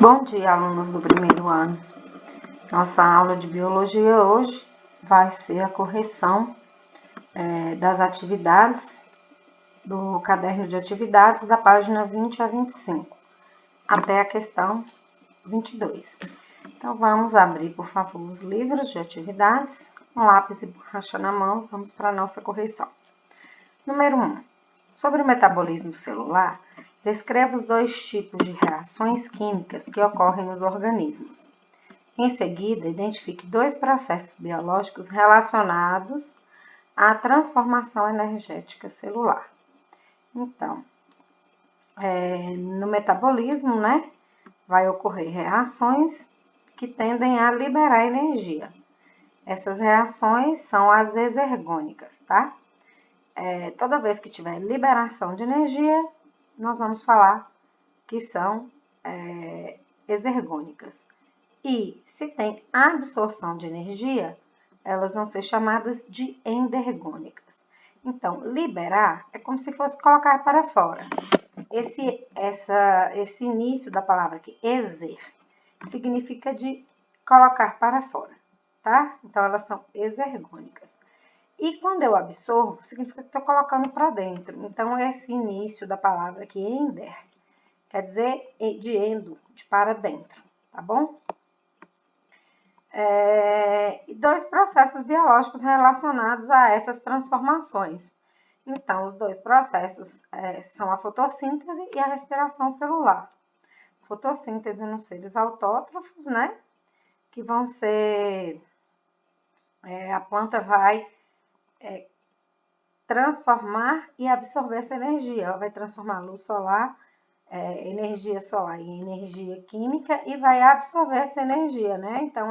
Bom dia, alunos do primeiro ano. Nossa aula de biologia hoje vai ser a correção das atividades do caderno de atividades da página 20 a 25, até a questão 22. Então, vamos abrir, por favor, os livros de atividades, com lápis e borracha na mão, vamos para a nossa correção. Número 1. Sobre o metabolismo celular, descreva os dois tipos de reações químicas que ocorrem nos organismos. Em seguida, identifique dois processos biológicos relacionados à transformação energética celular. Então, no metabolismo, vai ocorrer reações que tendem a liberar energia. Essas reações são as exergônicas, tá? Toda vez que tiver liberação de energia, nós vamos falar que são exergônicas. E se tem absorção de energia, elas vão ser chamadas de endergônicas. Então, liberar é como se fosse colocar para fora. Esse início da palavra aqui, exer, significa de colocar para fora, tá? Então, elas são exergônicas. E quando eu absorvo, significa que estou colocando para dentro. Então, esse início da palavra aqui, ender, quer dizer de endo, de para dentro, tá bom? E dois processos biológicos relacionados a essas transformações. Então, os dois processos são a fotossíntese e a respiração celular. Fotossíntese nos seres autótrofos, que vão ser... a planta vai transformar e absorver essa energia. Ela vai transformar a luz solar, energia solar em energia química e vai absorver essa energia, Então,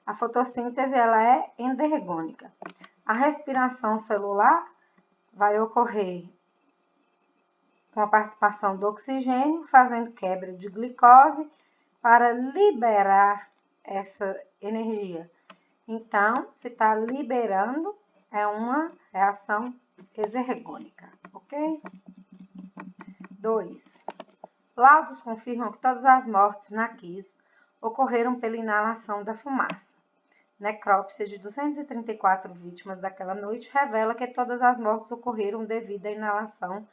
a fotossíntese ela é endergônica. A respiração celular vai ocorrer com a participação do oxigênio, fazendo quebra de glicose para liberar essa energia. Então, se está liberando, é uma reação exergônica, ok? 2. Laudos confirmam que todas as mortes na Kiss ocorreram pela inalação da fumaça. Necrópsia de 234 vítimas daquela noite revela que todas as mortes ocorreram devido à inalação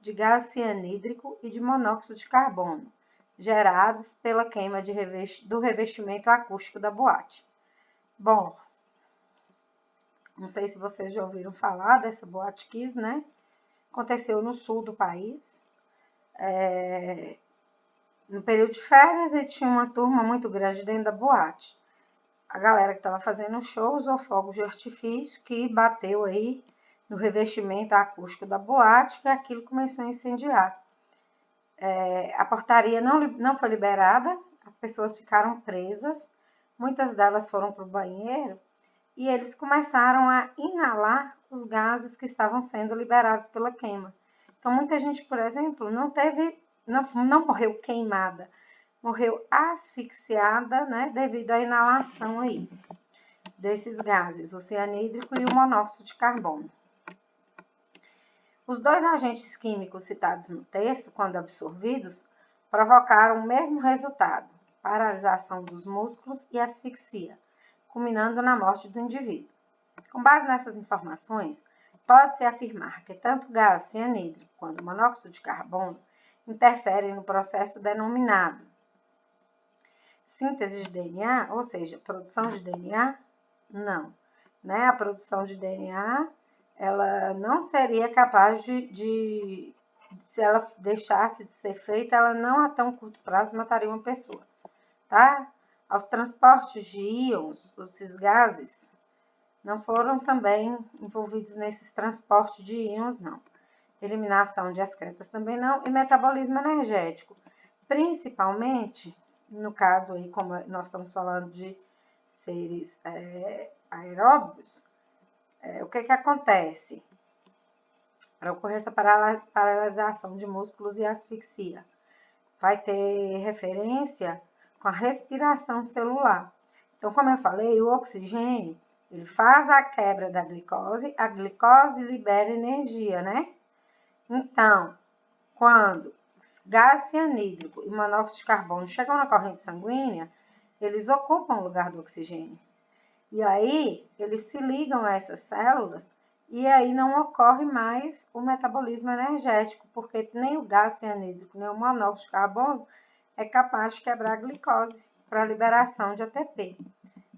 de gás cianídrico e de monóxido de carbono, gerados pela queima do revestimento acústico da boate. Bom, não sei se vocês já ouviram falar dessa boate Kiss, Aconteceu no sul do país, no período de férias, e tinha uma turma muito grande dentro da boate. A galera que estava fazendo show usou fogos de artifício que bateu aí no revestimento acústico da boate, que aquilo começou a incendiar. A portaria não foi liberada, as pessoas ficaram presas, muitas delas foram para o banheiro e eles começaram a inalar os gases que estavam sendo liberados pela queima. Então, muita gente, por exemplo, não morreu queimada, morreu asfixiada, devido à inalação aí desses gases, o cianídrico e o monóxido de carbono. Os dois agentes químicos citados no texto, quando absorvidos, provocaram o mesmo resultado, paralisação dos músculos e asfixia, culminando na morte do indivíduo. Com base nessas informações, pode-se afirmar que tanto o gás cianídrico quanto o monóxido de carbono interferem no processo denominado síntese de DNA, ou seja, produção de DNA? Não. A produção de DNA, ela não seria capaz se ela deixasse de ser feita, ela não a tão curto prazo mataria uma pessoa, tá? Aos transportes de íons, esses gases, não foram também envolvidos nesses transportes de íons, não. Eliminação de excretas também não, e metabolismo energético, principalmente, no caso aí, como nós estamos falando de seres aeróbios, o que acontece? Para ocorrer essa paralisação de músculos e asfixia, vai ter referência com a respiração celular. Então, como eu falei, o oxigênio, ele faz a quebra da glicose, a glicose libera energia, Então, quando gás cianídrico e monóxido de carbono chegam na corrente sanguínea, eles ocupam o lugar do oxigênio. E aí, eles se ligam a essas células e aí não ocorre mais o metabolismo energético, porque nem o gás cianídrico, nem o monóxido de carbono é capaz de quebrar a glicose para a liberação de ATP.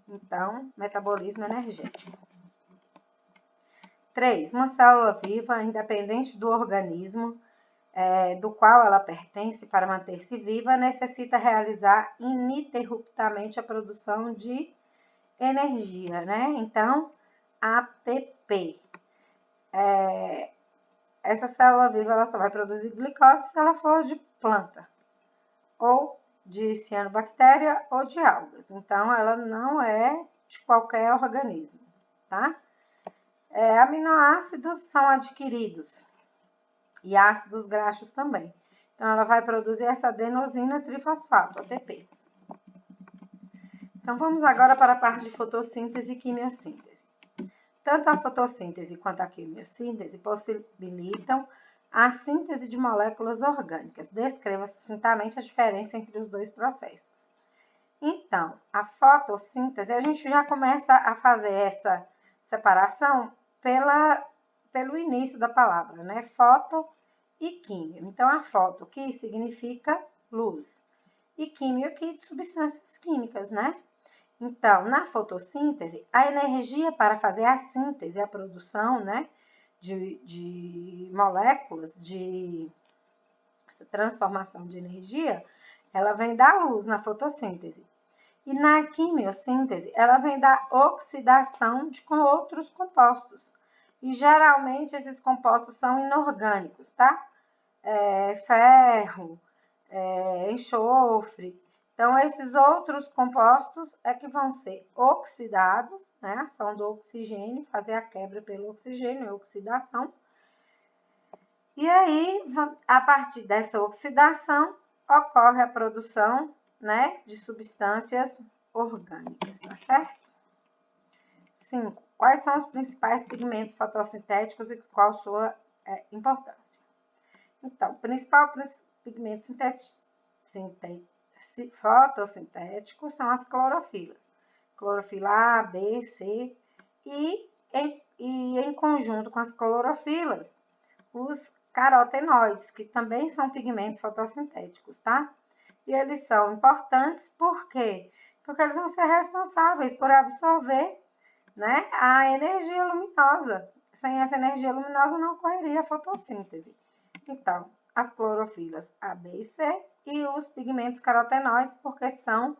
Então, metabolismo energético. 3. Uma célula viva, independente do organismo do qual ela pertence, para manter-se viva, necessita realizar ininterruptamente a produção de energia, né? Então, ATP. Essa célula viva ela só vai produzir glicose se ela for de planta, ou de cianobactéria, ou de algas. Então, ela não é de qualquer organismo, tá? Aminoácidos são adquiridos e ácidos graxos também. Então, ela vai produzir essa adenosina trifosfato, ATP. Então, vamos agora para a parte de fotossíntese e quimiossíntese. Tanto a fotossíntese quanto a quimiossíntese possibilitam a síntese de moléculas orgânicas. Descreva sucintamente a diferença entre os dois processos. Então, a fotossíntese, a gente já começa a fazer essa separação pelo início da palavra, né? Foto e químio. Então, a foto, que significa luz, e químio, que de substâncias químicas, né? Então, na fotossíntese, a energia para fazer a síntese, a produção, né, de moléculas, de essa transformação de energia, ela vem da luz na fotossíntese. E na quimiossíntese, ela vem da oxidação com outros compostos. E geralmente esses compostos são inorgânicos, tá? Ferro, enxofre. Então, esses outros compostos é que vão ser oxidados, né? A ação do oxigênio, fazer a quebra pelo oxigênio, oxidação. E aí, a partir dessa oxidação, ocorre a produção, né, de substâncias orgânicas, tá certo? 5. Quais são os principais pigmentos fotossintéticos e qual sua importância? Então, o principal pigmento fotossintéticos são as clorofilas. Clorofila A, B, C e em conjunto com as clorofilas, os carotenoides, que também são pigmentos fotossintéticos, tá? E eles são importantes por quê? Porque eles vão ser responsáveis por absorver, né, a energia luminosa. Sem essa energia luminosa não ocorreria a fotossíntese. Então, as clorofilas A, B e C e os pigmentos carotenoides, porque são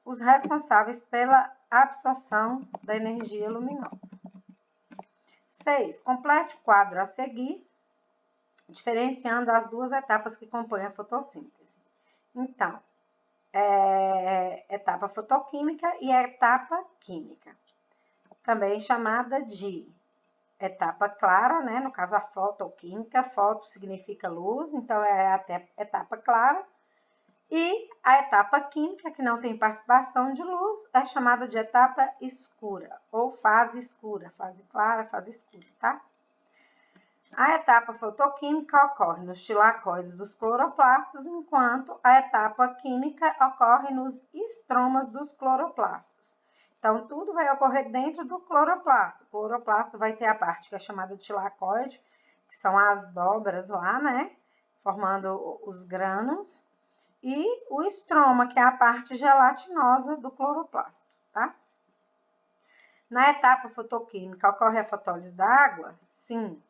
os responsáveis pela absorção da energia luminosa. 6. Complete o quadro a seguir, diferenciando as duas etapas que compõem a fotossíntese. Então, etapa fotoquímica e etapa química, também chamada de etapa clara, né? No caso, a fotoquímica, foto significa luz, então é até etapa clara. E a etapa química, que não tem participação de luz, é chamada de etapa escura, ou fase escura, fase clara, fase escura, tá? A etapa fotoquímica ocorre nos tilacóides dos cloroplastos, enquanto a etapa química ocorre nos estromas dos cloroplastos. Então, tudo vai ocorrer dentro do cloroplasto. O cloroplasto vai ter a parte que é chamada de tilacoide, que são as dobras lá, né? Formando os grânulos. E o estroma, que é a parte gelatinosa do cloroplasto, tá? Na etapa fotoquímica, ocorre a fotólise da água? Sim,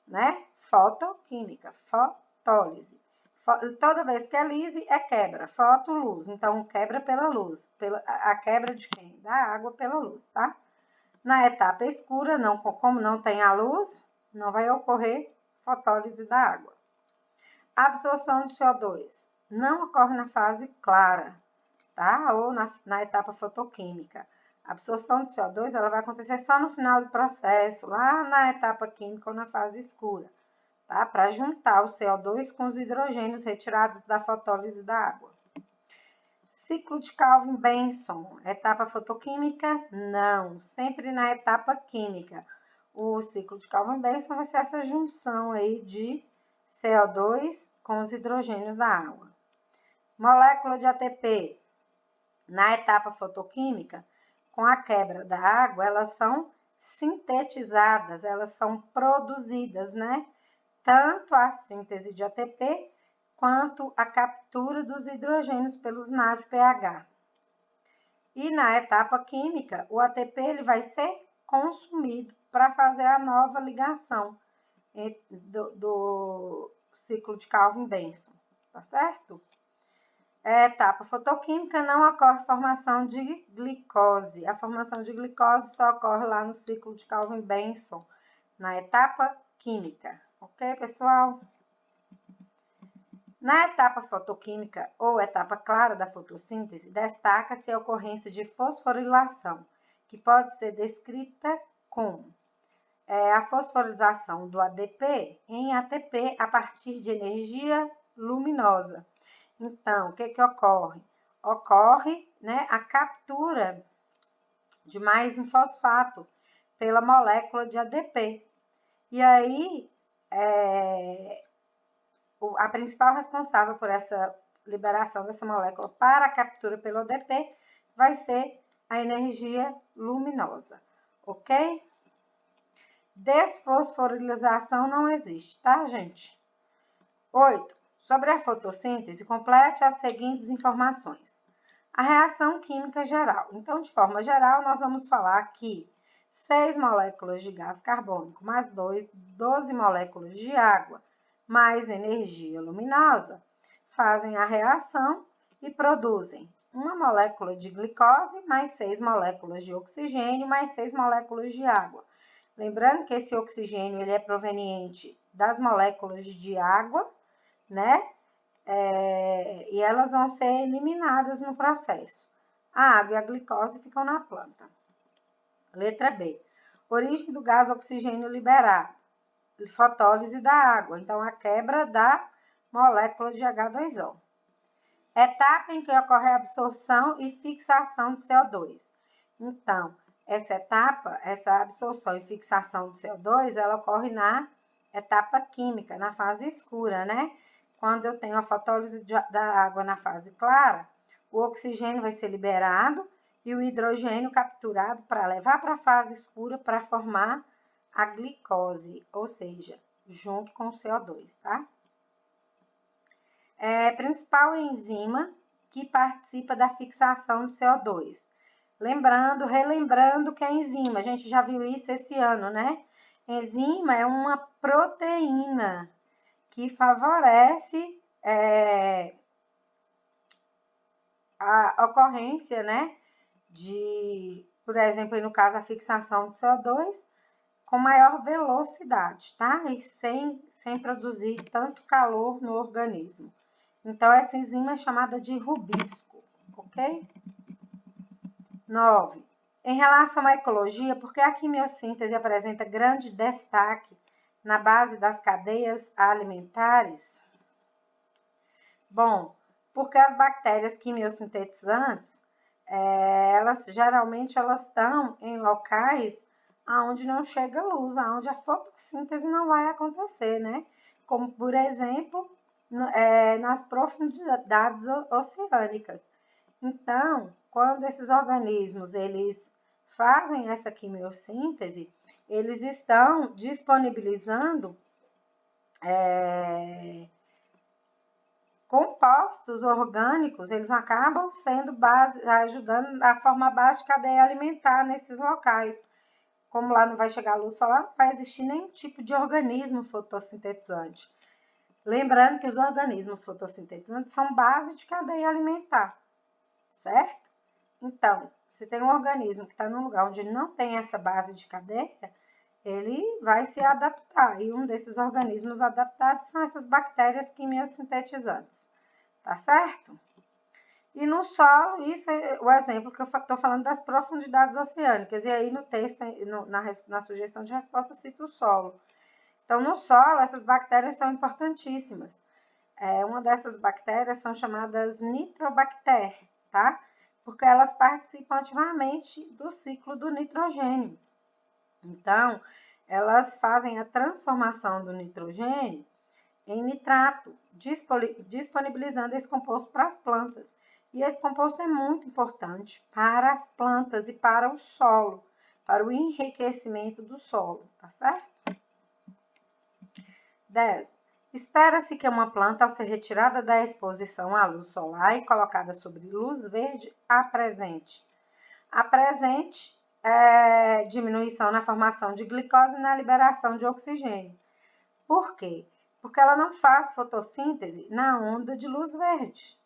né? Fotoquímica, fotólise. Toda vez que é lise, é quebra, fotoluz. Então, quebra pela luz. A quebra de quem? Da água pela luz, tá? Na etapa escura, como não tem a luz, não vai ocorrer fotólise da água. A absorção de CO2 não ocorre na fase clara, tá? Ou na etapa fotoquímica. A absorção de CO2 ela vai acontecer só no final do processo, lá na etapa química ou na fase escura, tá? Para juntar o CO2 com os hidrogênios retirados da fotólise da água. Ciclo de Calvin-Benson, etapa fotoquímica? Não, sempre na etapa química. O ciclo de Calvin-Benson vai ser essa junção aí de CO2 com os hidrogênios da água. Molécula de ATP, na etapa fotoquímica, com a quebra da água, elas são sintetizadas, elas são produzidas, né? Tanto a síntese de ATP quanto a captura dos hidrogênios pelos NADPH. E na etapa química, o ATP ele vai ser consumido para fazer a nova ligação do ciclo de Calvin-Benson, tá certo? A etapa fotoquímica não ocorre formação de glicose. A formação de glicose só ocorre lá no ciclo de Calvin-Benson, na etapa química. Ok, pessoal? Na etapa fotoquímica ou etapa clara da fotossíntese, destaca-se a ocorrência de fosforilação, que pode ser descrita como a fosforização do ADP em ATP a partir de energia luminosa. Então, o que ocorre? Ocorre, né, a captura de mais um fosfato pela molécula de ADP. E aí, a principal responsável por essa liberação dessa molécula para a captura pelo ADP vai ser a energia luminosa, ok? Desfosforilação não existe, tá, gente? 8. Sobre a fotossíntese, complete as seguintes informações. A reação química geral. Então, de forma geral, nós vamos falar que 6 moléculas de gás carbônico mais 12 moléculas de água mais energia luminosa fazem a reação e produzem uma molécula de glicose mais 6 moléculas de oxigênio mais 6 moléculas de água. Lembrando que esse oxigênio ele é proveniente das moléculas de água, né? E elas vão ser eliminadas no processo. A água e a glicose ficam na planta. Letra B. Origem do gás oxigênio liberado. Fotólise da água. Então, a quebra da molécula de H2O. Etapa em que ocorre a absorção e fixação do CO2. Então, essa etapa, essa absorção e fixação do CO2, ela ocorre na etapa química, na fase escura, né? Quando eu tenho a fotólise da água na fase clara, o oxigênio vai ser liberado e o hidrogênio capturado para levar para a fase escura para formar a glicose, ou seja, junto com o CO2, tá? Principal enzima que participa da fixação do CO2. Relembrando que a enzima, a gente já viu isso esse ano, né? Enzima é uma proteína que favorece a ocorrência, né, de, por exemplo, no caso, a fixação do CO2 com maior velocidade, tá? E sem produzir tanto calor no organismo. Então, essa enzima é chamada de rubisco, ok? 9. Em relação à ecologia, por que a quimiossíntese apresenta grande destaque na base das cadeias alimentares? Bom, porque as bactérias quimiosintetizantes, elas geralmente estão em locais onde não chega luz, onde a fotossíntese não vai acontecer, né? Como, por exemplo, nas profundidades oceânicas. Então, quando esses organismos eles fazem essa quimiossíntese, eles estão disponibilizando compostos orgânicos, eles acabam sendo ajudando a formar base de cadeia alimentar nesses locais. Como lá não vai chegar luz solar, não vai existir nenhum tipo de organismo fotossintetizante. Lembrando que os organismos fotossintetizantes são base de cadeia alimentar, certo? Então, se tem um organismo que está num lugar onde não tem essa base de cadeia, ele vai se adaptar. E um desses organismos adaptados são essas bactérias quimiosintetizantes. Tá certo? E no solo, isso é o exemplo que eu estou falando das profundidades oceânicas. E aí no texto, na sugestão de resposta, cito o solo. Então, no solo, essas bactérias são importantíssimas. Uma dessas bactérias são chamadas nitrobactérias, tá? Porque elas participam ativamente do ciclo do nitrogênio. Então, elas fazem a transformação do nitrogênio em nitrato, disponibilizando esse composto para as plantas. E esse composto é muito importante para as plantas e para o solo, para o enriquecimento do solo, tá certo? 10. Espera-se que uma planta, ao ser retirada da exposição à luz solar e colocada sobre luz verde, apresente diminuição na formação de glicose e na liberação de oxigênio. Por quê? Porque ela não faz fotossíntese na onda de luz verde,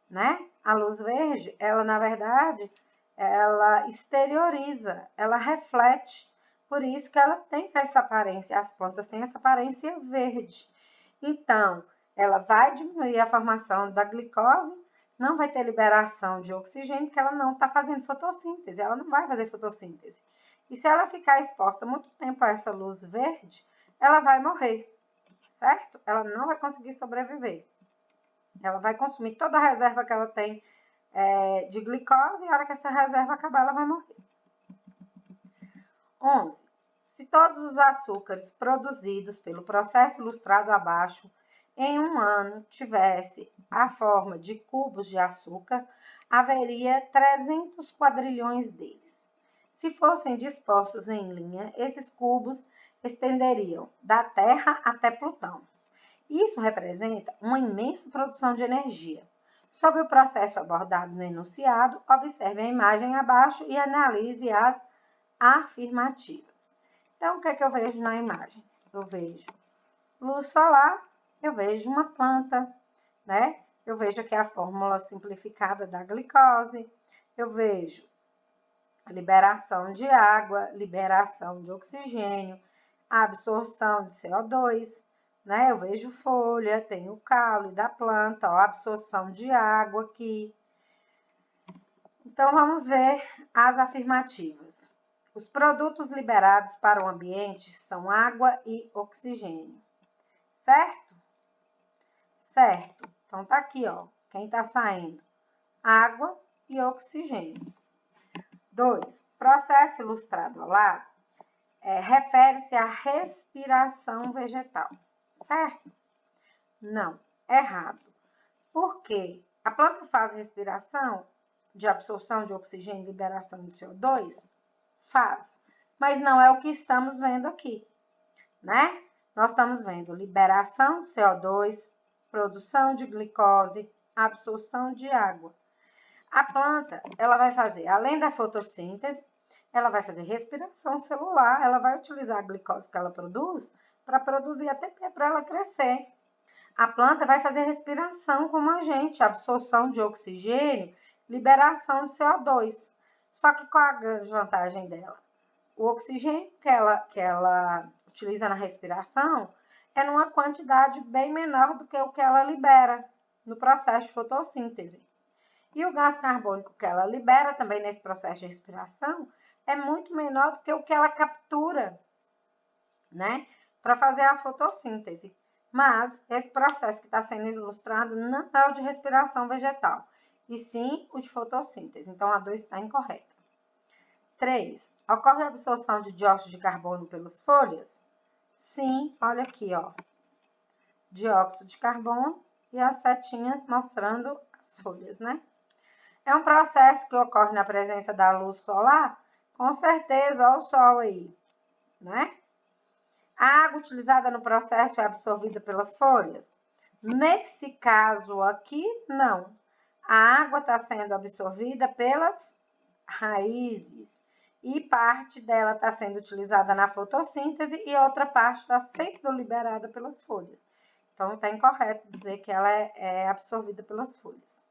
né? A luz verde, ela na verdade, ela exterioriza, ela reflete. Por isso que ela tem essa aparência, as plantas têm essa aparência verde. Então, ela vai diminuir a formação da glicose, não vai ter liberação de oxigênio, porque ela não está fazendo fotossíntese, ela não vai fazer fotossíntese. E se ela ficar exposta muito tempo a essa luz verde, ela vai morrer, certo? Ela não vai conseguir sobreviver. Ela vai consumir toda a reserva que ela tem de glicose e a hora que essa reserva acabar, ela vai morrer. 11. Se todos os açúcares produzidos pelo processo ilustrado abaixo em um ano tivesse a forma de cubos de açúcar, haveria 300 quadrilhões deles. Se fossem dispostos em linha, esses cubos estenderiam da Terra até Plutão. Isso representa uma imensa produção de energia. Sobre o processo abordado no enunciado, observe a imagem abaixo e analise as afirmativas. Então, o que é que eu vejo na imagem? Eu vejo luz solar, eu vejo uma planta, né? Eu vejo aqui a fórmula simplificada da glicose, eu vejo a liberação de água, liberação de oxigênio, a absorção de CO2, né? Eu vejo folha, tem o caule da planta, ó, a absorção de água aqui. Então, vamos ver as afirmativas. Os produtos liberados para o ambiente são água e oxigênio. Certo? Certo. Então, tá aqui, ó. Quem tá saindo? Água e oxigênio. 2. Processo ilustrado ao lado refere-se à respiração vegetal. Certo? Não. Errado. Por quê? A planta faz respiração de absorção de oxigênio e liberação de CO2? Faz, mas não é o que estamos vendo aqui, né? Nós estamos vendo liberação de CO2, produção de glicose, absorção de água. A planta, ela vai fazer, além da fotossíntese, ela vai fazer respiração celular, ela vai utilizar a glicose que ela produz para produzir ATP para ela crescer. A planta vai fazer respiração como a gente, absorção de oxigênio, liberação de CO2. Só que qual a grande vantagem dela? O oxigênio que ela utiliza na respiração é numa quantidade bem menor do que o que ela libera no processo de fotossíntese. E o gás carbônico que ela libera também nesse processo de respiração é muito menor do que o que ela captura, né, para fazer a fotossíntese. Mas esse processo que está sendo ilustrado não é o de respiração vegetal, e sim o de fotossíntese. Então, a 2 está incorreta. 3. Ocorre a absorção de dióxido de carbono pelas folhas? Sim, olha aqui, ó. Dióxido de carbono e as setinhas mostrando as folhas, né? É um processo que ocorre na presença da luz solar? Com certeza, olha o sol aí, né? A água utilizada no processo é absorvida pelas folhas? Nesse caso aqui, não. A água está sendo absorvida pelas raízes e parte dela está sendo utilizada na fotossíntese e outra parte está sendo liberada pelas folhas. Então, está incorreto dizer que ela é absorvida pelas folhas.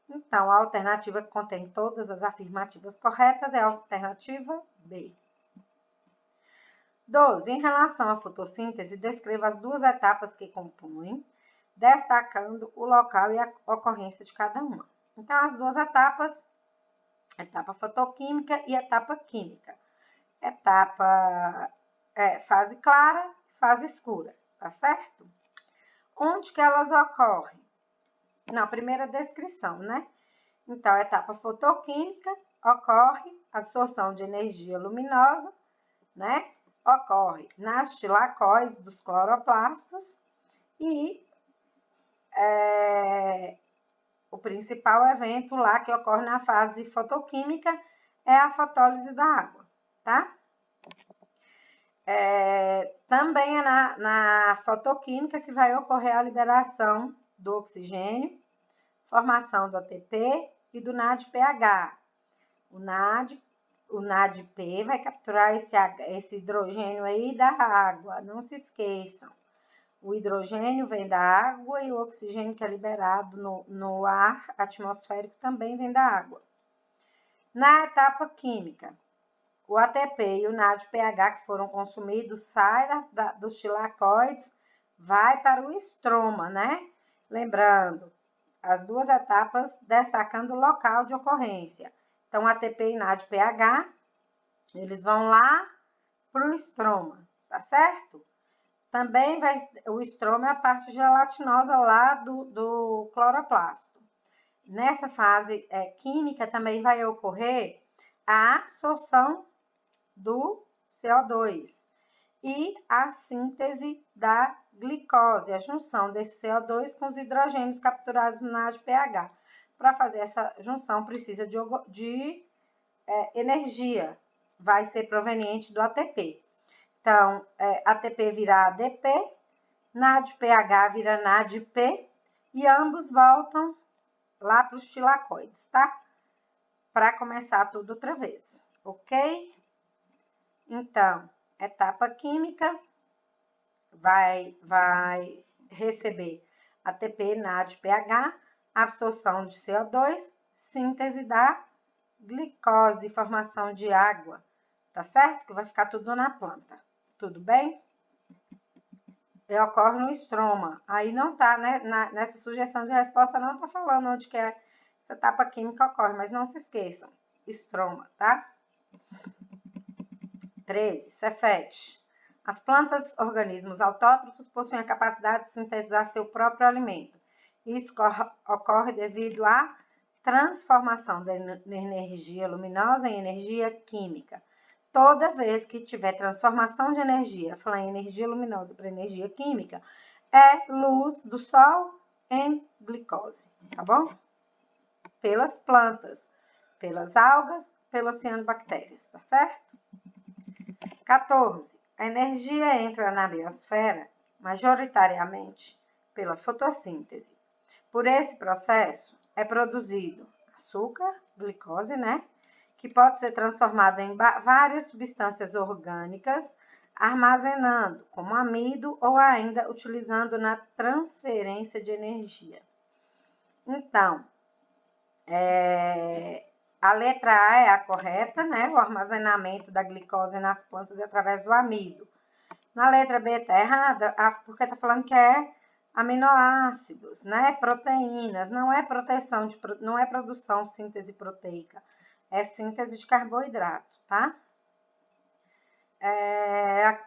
Então, a alternativa que contém todas as afirmativas corretas é a alternativa B. 12. Em relação à fotossíntese, descreva as duas etapas que compõem, destacando o local e a ocorrência de cada uma. Então, as duas etapas, etapa fotoquímica e etapa química. Etapa fase clara, fase escura, tá certo? Onde que elas ocorrem? Na primeira descrição, né? Então, a etapa fotoquímica ocorre absorção de energia luminosa, né? Ocorre nas tilacóides dos cloroplastos E o principal evento lá que ocorre na fase fotoquímica é a fotólise da água, tá? Também é na fotoquímica que vai ocorrer a liberação do oxigênio, formação do ATP e do NADPH. O NADP vai capturar esse hidrogênio aí da água, não se esqueçam. O hidrogênio vem da água e o oxigênio que é liberado no ar atmosférico também vem da água. Na etapa química, o ATP e o NADPH que foram consumidos saem dos tilacoides, vai para o estroma, né? Lembrando, as duas etapas destacando o local de ocorrência. Então, ATP e NADPH, eles vão lá para o estroma, tá certo? Também o estroma é a parte gelatinosa lá do cloroplasto. Nessa fase química também vai ocorrer a absorção do CO2 e a síntese da glicose, a junção desse CO2 com os hidrogênios capturados no NADPH. Para fazer essa junção precisa de energia, vai ser proveniente do ATP. Então, ATP vira ADP, NADPH vira NADP e ambos voltam lá para os tilacoides, tá? Para começar tudo outra vez, ok? Então, etapa química vai receber ATP, NADPH, absorção de CO2, síntese da glicose, formação de água, tá certo? Que vai ficar tudo na planta. Tudo bem? E ocorre no estroma. Aí não tá, né? Nessa sugestão de resposta não tá falando onde que essa etapa química ocorre, mas não se esqueçam. Estroma, tá? 13. Cefete. As plantas, organismos autótrofos, possuem a capacidade de sintetizar seu próprio alimento. Isso ocorre devido à transformação da energia luminosa em energia química. Toda vez que tiver transformação de energia, falar em energia luminosa para energia química, é luz do sol em glicose, tá bom? Pelas plantas, pelas algas, pelas cianobactérias, tá certo? 14. A energia entra na biosfera majoritariamente pela fotossíntese. Por esse processo é produzido açúcar, glicose, né? Que pode ser transformada em várias substâncias orgânicas, armazenando como amido ou ainda utilizando na transferência de energia. Então, a letra A é a correta, né? O armazenamento da glicose nas plantas é através do amido. Na letra B está errada, porque está falando que é aminoácidos, né? Proteínas, não é não é produção, síntese proteica, é síntese de carboidrato, tá?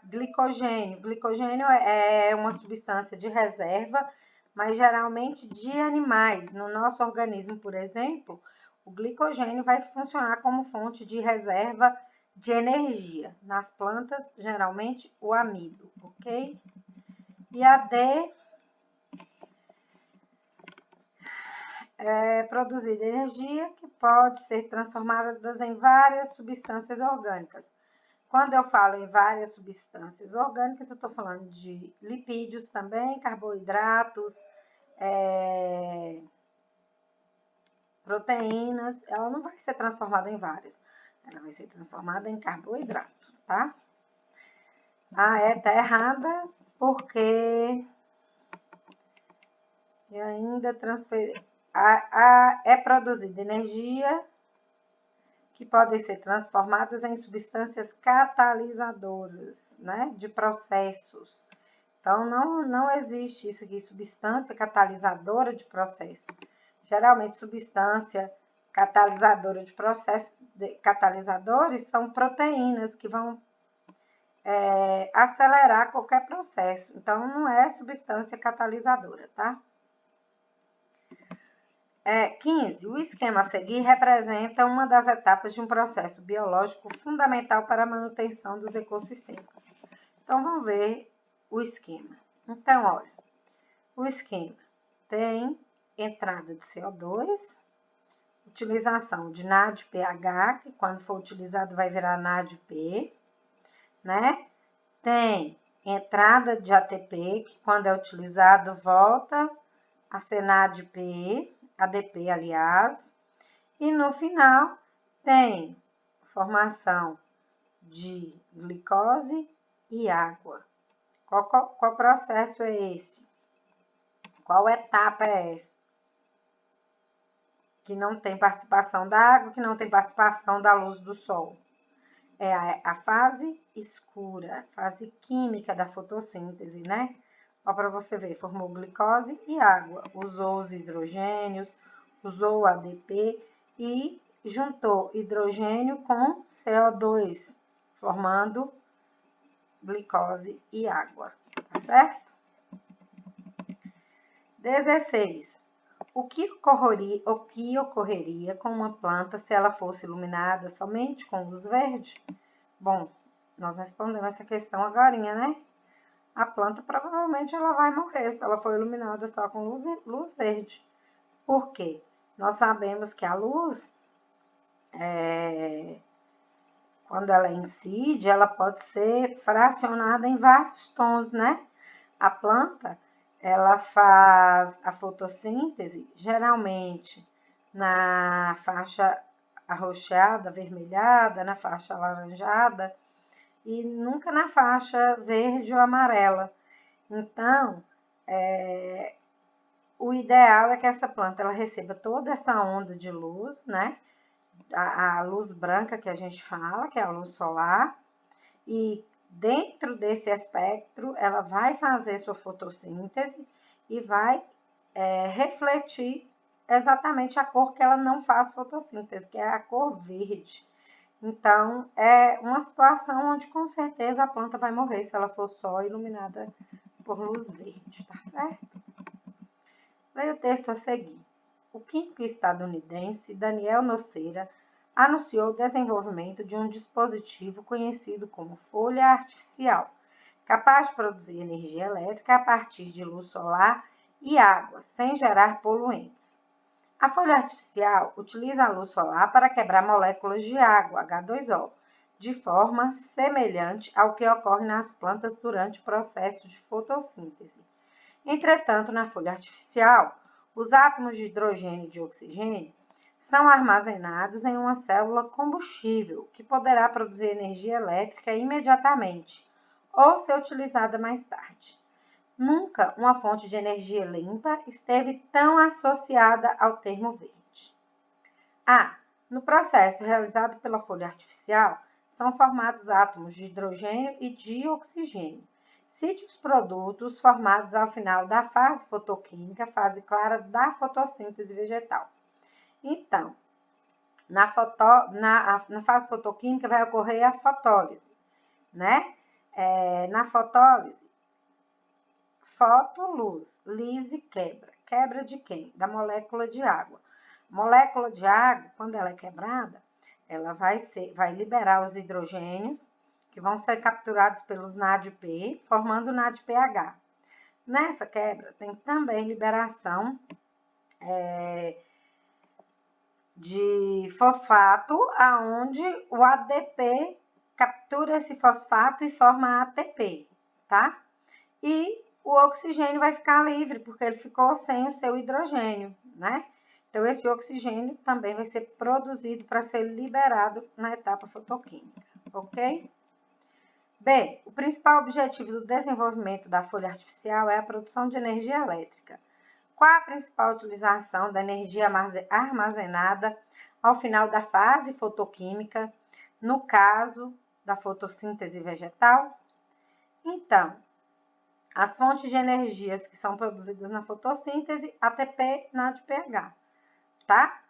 Glicogênio. Glicogênio é uma substância de reserva, mas geralmente de animais. No nosso organismo, por exemplo, o glicogênio vai funcionar como fonte de reserva de energia. Nas plantas, geralmente, o amido, ok? E a D é produzir energia que pode ser transformada em várias substâncias orgânicas. Quando eu falo em várias substâncias orgânicas, eu estou falando de lipídios também, carboidratos, proteínas. Ela não vai ser transformada em várias, ela vai ser transformada em carboidrato, tá? Tá errada porque eu ainda é produzida energia que podem ser transformadas em substâncias catalisadoras, né, de processos. Então, não existe isso aqui, substância catalisadora de processo. Geralmente, substância catalisadora de processo, catalisadores são proteínas que vão acelerar qualquer processo. Então, não é substância catalisadora, tá? 15. O esquema a seguir representa uma das etapas de um processo biológico fundamental para a manutenção dos ecossistemas. Então, vamos ver o esquema. Então, olha, O esquema tem entrada de CO2, utilização de NADPH, que quando for utilizado vai virar NADP, né? Tem entrada de ATP, que quando é utilizado volta a ser NADP, ADP, aliás. E no final tem formação de glicose e água. Qual processo é esse? Qual etapa é essa? Que não tem participação da água, que não tem participação da luz do sol. É a fase escura, a fase química da fotossíntese, né? Ó, para você ver, formou glicose e água, usou os hidrogênios, usou o ADP e juntou hidrogênio com CO2, formando glicose e água, tá certo? 16. O que ocorreria com uma planta se ela fosse iluminada somente com luz verde? Bom, nós respondemos essa questão agora, né? A planta provavelmente ela vai morrer se ela for iluminada só com luz verde. Por quê? Nós sabemos que a luz, quando ela incide, ela pode ser fracionada em vários tons, né? A planta, ela faz a fotossíntese, geralmente, na faixa arroxeada, avermelhada, na faixa alaranjada, e nunca na faixa verde ou amarela. Então, o ideal é que essa planta ela receba toda essa onda de luz, né? A luz branca que a gente fala, que é a luz solar, e dentro desse espectro ela vai fazer sua fotossíntese e vai refletir exatamente a cor que ela não faz fotossíntese, que é a cor verde. Então, é uma situação onde com certeza a planta vai morrer se ela for só iluminada por luz verde, tá certo? Leia o texto a seguir. O químico estadunidense Daniel Nocera anunciou o desenvolvimento de um dispositivo conhecido como folha artificial, capaz de produzir energia elétrica a partir de luz solar e água, sem gerar poluentes. A folha artificial utiliza a luz solar para quebrar moléculas de água, H2O, de forma semelhante ao que ocorre nas plantas durante o processo de fotossíntese. Entretanto, na folha artificial, os átomos de hidrogênio e de oxigênio são armazenados em uma célula combustível, que poderá produzir energia elétrica imediatamente ou ser utilizada mais tarde. Nunca uma fonte de energia limpa esteve tão associada ao termo verde. No processo realizado pela folha artificial, são formados átomos de hidrogênio e de oxigênio. Cite os produtos formados ao final da fase fotoquímica, fase clara da fotossíntese vegetal. Então, na fase fotoquímica vai ocorrer a fotólise, né? Na fotólise, fotoluz, lise, quebra. Quebra de quem? Da molécula de água. Molécula de água, quando ela é quebrada, ela vai liberar os hidrogênios, que vão ser capturados pelos NADP, formando o NADPH. Nessa quebra, tem também liberação de fosfato, aonde o ADP captura esse fosfato e forma ATP, tá? E o oxigênio vai ficar livre, porque ele ficou sem o seu hidrogênio, né? Então, esse oxigênio também vai ser produzido para ser liberado na etapa fotoquímica, ok? B. O principal objetivo do desenvolvimento da folha artificial é a produção de energia elétrica. Qual a principal utilização da energia armazenada ao final da fase fotoquímica, no caso da fotossíntese vegetal? Então, as fontes de energias que são produzidas na fotossíntese, ATP, NADPH, tá?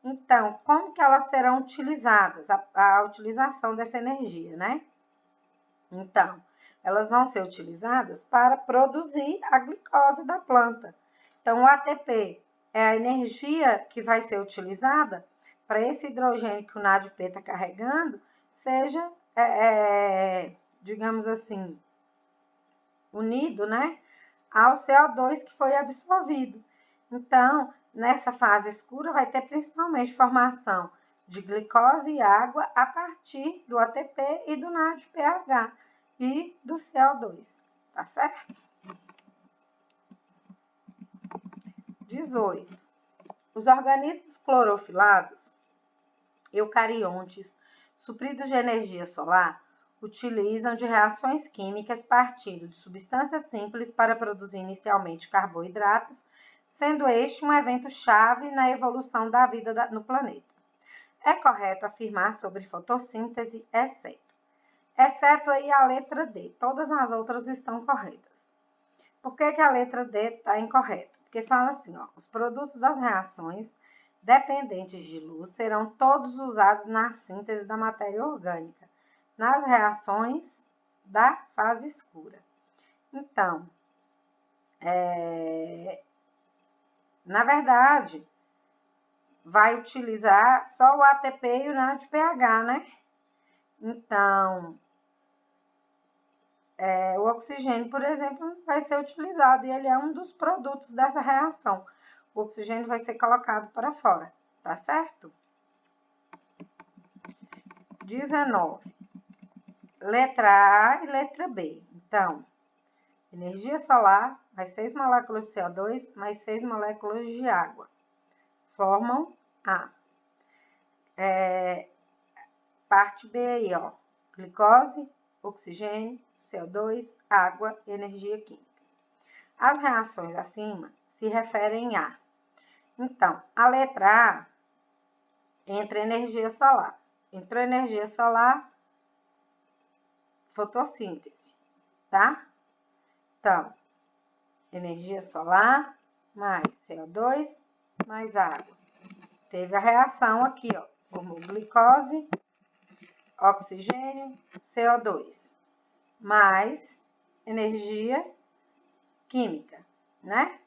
Então, como que elas serão utilizadas, a utilização dessa energia, né? Então, elas vão ser utilizadas para produzir a glicose da planta. Então, o ATP é a energia que vai ser utilizada para esse hidrogênio que o NADP está carregando, seja, digamos assim, unido, né, ao CO2 que foi absorvido. Então, nessa fase escura vai ter principalmente formação de glicose e água a partir do ATP e do NADPH e do CO2, tá certo? 18. Os organismos clorofilados, eucariontes, supridos de energia solar, utilizam de reações químicas partindo de substâncias simples para produzir inicialmente carboidratos, sendo este um evento-chave na evolução da vida no planeta. É correto afirmar sobre fotossíntese, exceto aí a letra D. Todas as outras estão corretas. Por que a letra D está incorreta? Porque fala assim, ó, os produtos das reações dependentes de luz serão todos usados na síntese da matéria orgânica, nas reações da fase escura. Então, na verdade, vai utilizar só o ATP e o NADPH, né? Então, o oxigênio, por exemplo, vai ser utilizado e ele é um dos produtos dessa reação. O oxigênio vai ser colocado para fora, tá certo? 19. Letra A e letra B. Então, energia solar, mais 6 moléculas de CO2, mais 6 moléculas de água. Formam A. Parte B aí, ó. Glicose, oxigênio, CO2, água e energia química. As reações acima se referem a. Então, a letra A entra energia solar. Entrou energia solar, fotossíntese, tá? Então, energia solar mais CO2 mais água. Teve a reação aqui, ó. Formou glicose, oxigênio, CO2, mais energia química, né?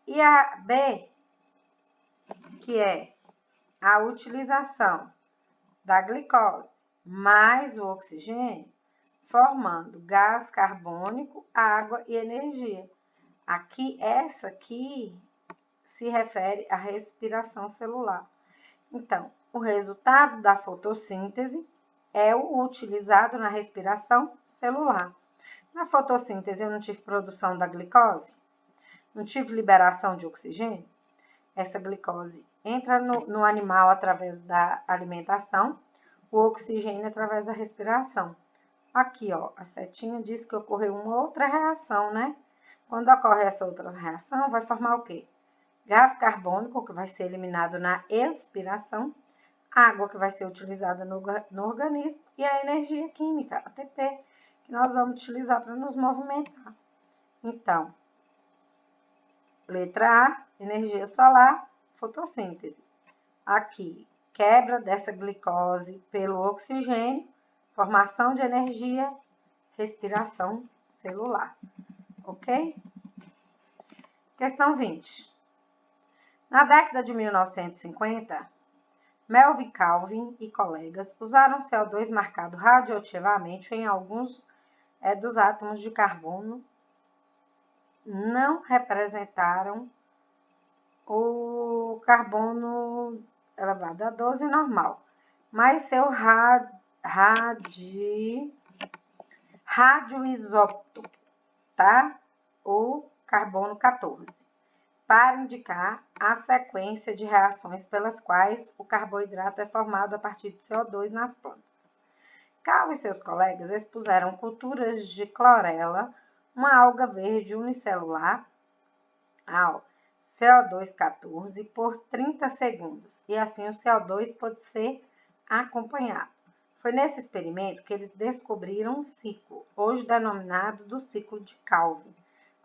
E a B, que é a utilização da glicose mais o oxigênio, formando gás carbônico, água e energia. Aqui, essa aqui se refere à respiração celular. Então, o resultado da fotossíntese é o utilizado na respiração celular. Na fotossíntese, eu não tive produção da glicose, não tive liberação de oxigênio. Essa glicose entra no animal através da alimentação, o oxigênio através da respiração. Aqui, ó, a setinha diz que ocorreu uma outra reação, né? Quando ocorre essa outra reação, vai formar o quê? Gás carbônico, que vai ser eliminado na expiração, água, que vai ser utilizada no organismo, e a energia química, ATP, que nós vamos utilizar para nos movimentar. Então, letra A, energia solar, fotossíntese. Aqui, quebra dessa glicose pelo oxigênio, formação de energia, respiração celular. Ok? Questão 20. Na década de 1950, Melvin Calvin e colegas usaram CO2 marcado radioativamente em alguns dos átomos de carbono. Não representaram o carbono elevado a 12 normal, mas seu radioisótopo, tá? O carbono 14. Para indicar a sequência de reações pelas quais o carboidrato é formado a partir de CO2 nas plantas. Calvin e seus colegas expuseram culturas de clorela, uma alga verde unicelular, ao CO2 14 por 30 segundos, e assim o CO2 pode ser acompanhado. Foi nesse experimento que eles descobriram um ciclo, hoje denominado do ciclo de Calvin,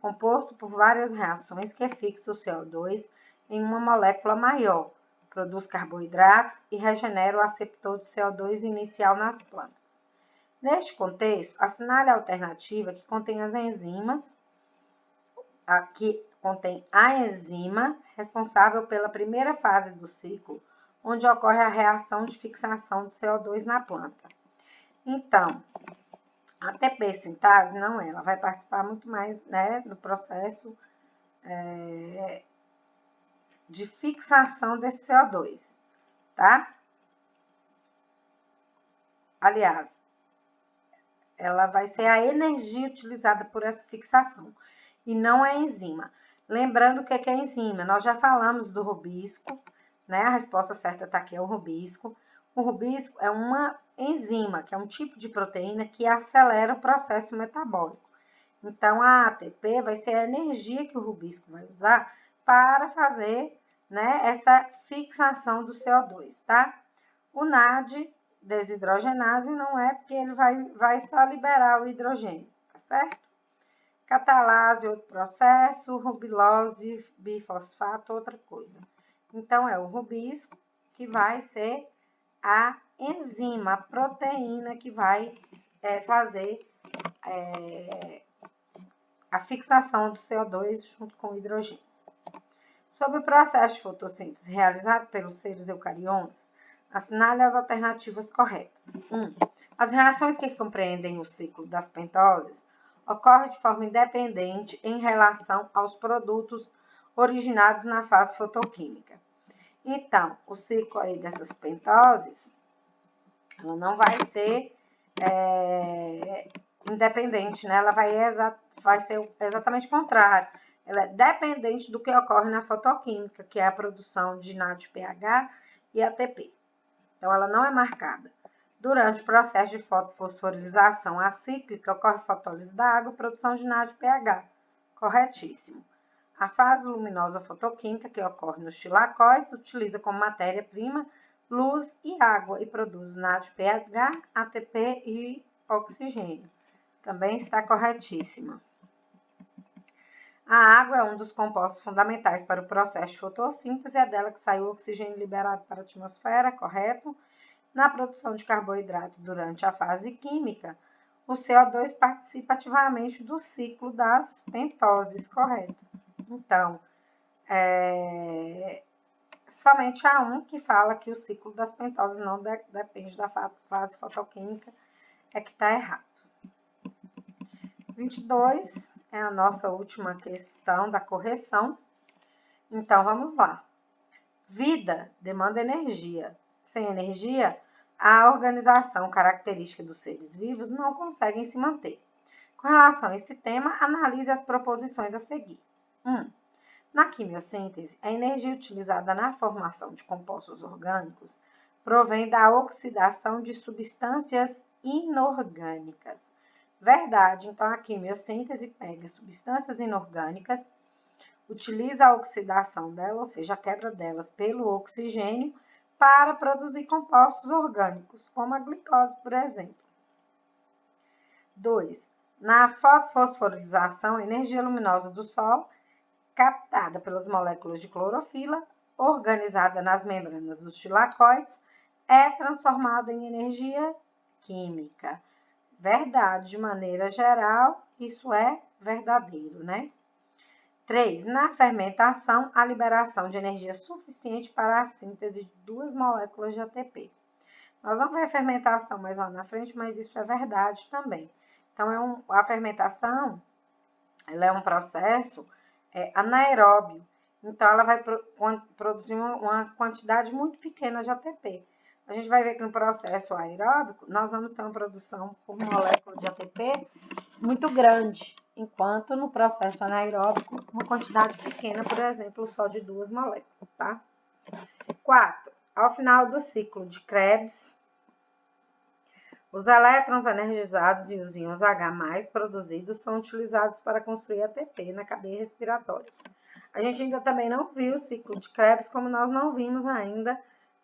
composto por várias reações que fixa o CO2 em uma molécula maior, produz carboidratos e regenera o aceptor de CO2 inicial nas plantas. Neste contexto, assinale a alternativa que contém as enzimas, aqui contém a enzima responsável pela primeira fase do ciclo, onde ocorre a reação de fixação do CO2 na planta. Então, A ATP sintase não é, ela vai participar muito mais, né, no processo de fixação desse CO2, tá? Aliás, ela vai ser a energia utilizada por essa fixação e não a enzima. Lembrando o que é enzima, nós já falamos do rubisco, né? A resposta certa está aqui, é o rubisco. O rubisco é uma enzima, que é um tipo de proteína que acelera o processo metabólico. Então, a ATP vai ser a energia que o rubisco vai usar para fazer, né, essa fixação do CO2, tá? O NAD, desidrogenase, não é porque ele vai só liberar o hidrogênio, tá certo? Catalase, outro processo, rubilose, bifosfato, outra coisa. Então, é o rubisco que vai ser a enzima, a proteína que vai fazer a fixação do CO2 junto com o hidrogênio. Sobre o processo de fotossíntese realizado pelos seres eucariontes, assinale as alternativas corretas. 1. As reações que compreendem o ciclo das pentoses ocorrem de forma independente em relação aos produtos originados na fase fotoquímica. Então, o ciclo aí dessas pentoses, ela não vai ser independente, né? Ela vai ser exatamente o contrário. Ela é dependente do que ocorre na fotoquímica, que é a produção de NADPH e ATP. Então, ela não é marcada. Durante o processo de fotofosforilação acíclica, ocorre fotólise da água e produção de NADPH. Corretíssimo. A fase luminosa fotoquímica, que ocorre nos tilacoides, utiliza como matéria-prima luz e água e produz NADPH, ATP e oxigênio. Também está corretíssima. A água é um dos compostos fundamentais para o processo de fotossíntese, é dela que sai o oxigênio liberado para a atmosfera, correto? Na produção de carboidrato durante a fase química, o CO2 participa ativamente do ciclo das pentoses, correto? Então, somente há um que fala que o ciclo das pentoses não depende da fase fotoquímica, é que está errado. 22 é a nossa última questão da correção. Então, vamos lá. Vida demanda energia. Sem energia, a organização característica dos seres vivos não consegue se manter. Com relação a esse tema, analise as proposições a seguir. 1. Na quimiossíntese, a energia utilizada na formação de compostos orgânicos provém da oxidação de substâncias inorgânicas. Verdade, então a quimiossíntese pega substâncias inorgânicas, utiliza a oxidação delas, ou seja, a quebra delas pelo oxigênio, para produzir compostos orgânicos, como a glicose, por exemplo. 2. Na fotofosforilação, a energia luminosa do Sol, captada pelas moléculas de clorofila, organizada nas membranas dos tilacoides, é transformada em energia química. Verdade, de maneira geral, isso é verdadeiro, né? 3. Na fermentação, a liberação de energia suficiente para a síntese de 2 moléculas de ATP. Nós vamos ver a fermentação mais lá na frente, mas isso é verdade também. Então, a fermentação, ela é um processo anaeróbio. Então, ela vai produzir uma quantidade muito pequena de ATP. A gente vai ver que no processo aeróbico, nós vamos ter uma produção por molécula de ATP muito grande, enquanto no processo anaeróbico, uma quantidade pequena, por exemplo, só de 2 moléculas, tá? 4. Ao final do ciclo de Krebs, os elétrons energizados e os íons H+, produzidos são utilizados para construir ATP na cadeia respiratória. A gente ainda também não viu o ciclo de Krebs, como nós não vimos ainda,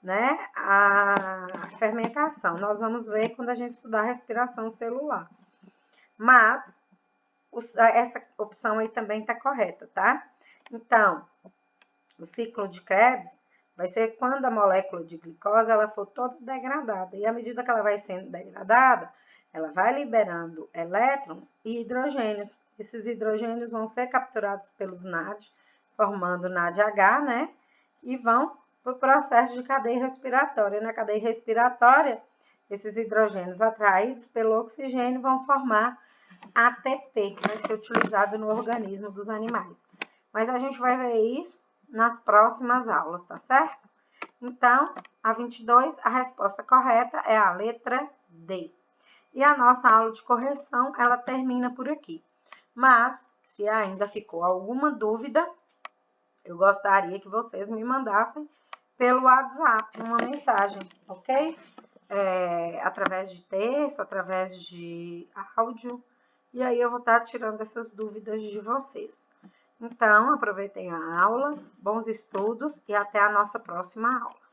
né, a fermentação. Nós vamos ver quando a gente estudar a respiração celular. Mas, essa opção aí também está correta, tá? Então, o ciclo de Krebs vai ser quando a molécula de glicose ela for toda degradada. E à medida que ela vai sendo degradada, ela vai liberando elétrons e hidrogênios. Esses hidrogênios vão ser capturados pelos NAD, formando NADH, né? E vão para o processo de cadeia respiratória. Na cadeia respiratória, Esses hidrogênios atraídos pelo oxigênio vão formar ATP, que vai ser utilizado no organismo dos animais. Mas a gente vai ver isso nas próximas aulas, tá certo? Então, a 22, a resposta correta é a letra D. E a nossa aula de correção, ela termina por aqui. Mas, se ainda ficou alguma dúvida, eu gostaria que vocês me mandassem pelo WhatsApp uma mensagem, ok? Através de texto, através de áudio, e aí eu vou estar tirando essas dúvidas de vocês. Então, aproveitem a aula, bons estudos e até a nossa próxima aula.